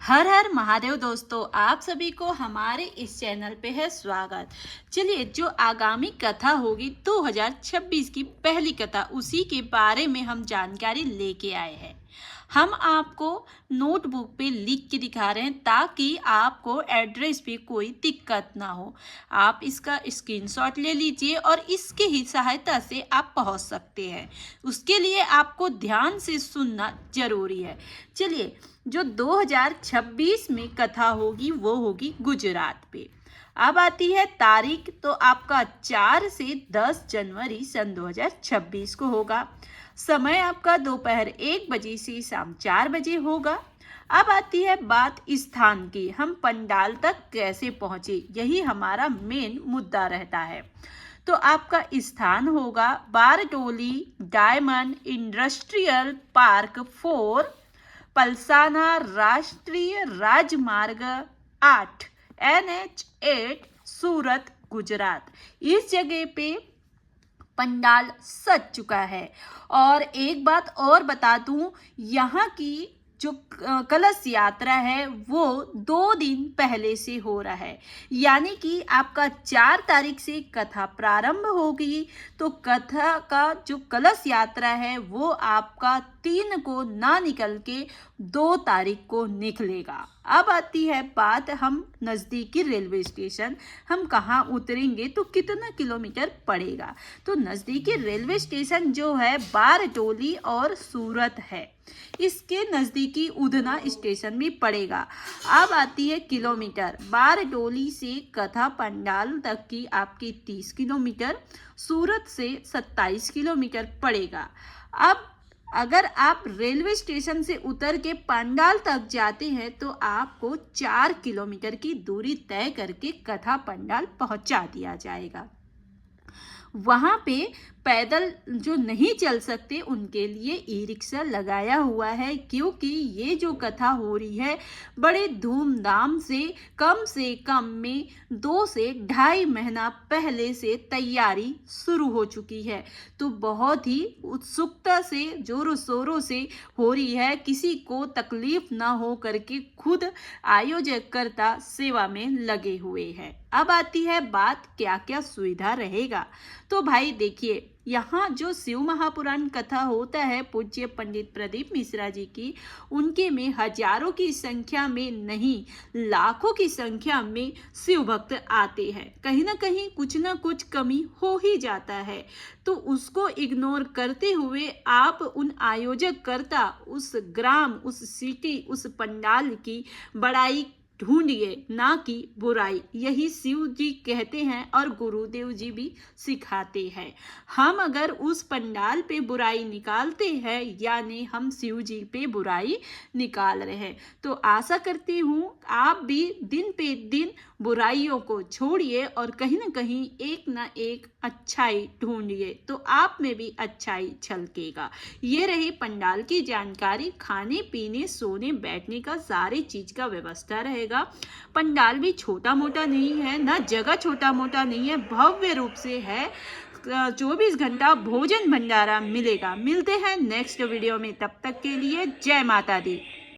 हर हर महादेव दोस्तों, आप सभी को हमारे इस चैनल पे है स्वागत। चलिए, जो आगामी कथा होगी 2026 की पहली कथा, उसी के बारे में हम जानकारी लेके आए हैं। हम आपको नोटबुक पे लिख के दिखा रहे हैं ताकि आपको एड्रेस पे कोई दिक्कत ना हो। आप इसका स्क्रीनशॉट ले लीजिए और इसके ही सहायता से आप पहुंच सकते हैं। उसके लिए आपको ध्यान से सुनना जरूरी है। चलिए, जो 2026 में कथा होगी वो होगी गुजरात पे। अब आती है तारीख, तो आपका 4 से 10 जनवरी सन 2026 को होगा। समय आपका दोपहर 1 बजे से शाम 4 बजे होगा। अब आती है बात स्थान की, हम पंडाल तक कैसे पहुंचे, यही हमारा मेन मुद्दा रहता है। तो आपका स्थान होगा Bardoli diamond industrial park 4, Palsana राष्ट्रीय राजमार्ग 8 NH8 सूरत गुजरात। इस जगह पे पंडाल सज चुका है। और एक बात और बता दूं, यहाँ की जो कलश यात्रा है वो 2 दिन पहले से हो रहा है। यानी कि आपका 4 तारीख से कथा प्रारंभ होगी, तो कथा का जो कलश यात्रा है वो आपका 3 को ना निकल के 2 तारीख को निकलेगा। अब आती है बात, हम नज़दीकी रेलवे स्टेशन, हम कहाँ उतरेंगे तो कितना किलोमीटर पड़ेगा। तो नज़दीकी रेलवे स्टेशन जो है बारडोली और सूरत है, इसके नज़दीकी उधना स्टेशन भी पड़ेगा। अब आती है किलोमीटर, बारडोली से कथा पंडाल तक की आपकी 30 किलोमीटर, सूरत से 27 किलोमीटर पड़ेगा। अब अगर आप रेलवे स्टेशन से उतर के पंडाल तक जाते हैं तो आपको 4 किलोमीटर की दूरी तय करके कथा पंडाल पहुंचा दिया जाएगा। वहाँ पे पैदल जो नहीं चल सकते उनके लिए ई रिक्शा लगाया हुआ है, क्योंकि ये जो कथा हो रही है बड़े धूमधाम से कम में 2 से 2.5 महीना पहले से तैयारी शुरू हो चुकी है। तो बहुत ही उत्सुकता से जोरों शोरों से हो रही है, किसी को तकलीफ ना हो करके खुद आयोजकर्ता सेवा में लगे हुए हैं। अब आती है बात, क्या क्या सुविधा रहेगा। तो भाई देखिए, यहाँ जो शिव महापुराण कथा होता है पूज्य पंडित प्रदीप मिश्रा जी की, उनके में हजारों की संख्या में नहीं लाखों की संख्या में शिव भक्त आते हैं। कहीं ना कहीं कुछ ना कुछ कमी हो ही जाता है, तो उसको इग्नोर करते हुए आप उन आयोजक करता उस ग्राम, उस सिटी, उस पंडाल की बड़ाई ढूंढिए, ना कि बुराई। यही शिव जी कहते हैं और गुरुदेव जी भी सिखाते हैं। हम अगर उस पंडाल पे बुराई निकालते हैं, यानी हम शिव जी पे बुराई निकाल रहे हैं। तो आशा करती हूँ आप भी दिन पे दिन बुराइयों को छोड़िए और कहीं ना कहीं एक ना एक अच्छाई ढूंढिए, तो आप में भी अच्छाई झलकेगा। ये रही पंडाल की जानकारी। खाने पीने सोने बैठने का सारी चीज का व्यवस्था रहेगा। पंडाल भी छोटा मोटा नहीं है, ना जगह छोटा मोटा नहीं है, भव्य रूप से है। 24 घंटा भोजन भंडारा मिलेगा। मिलते हैं नेक्स्ट वीडियो में, तब तक के लिए जय माता दी।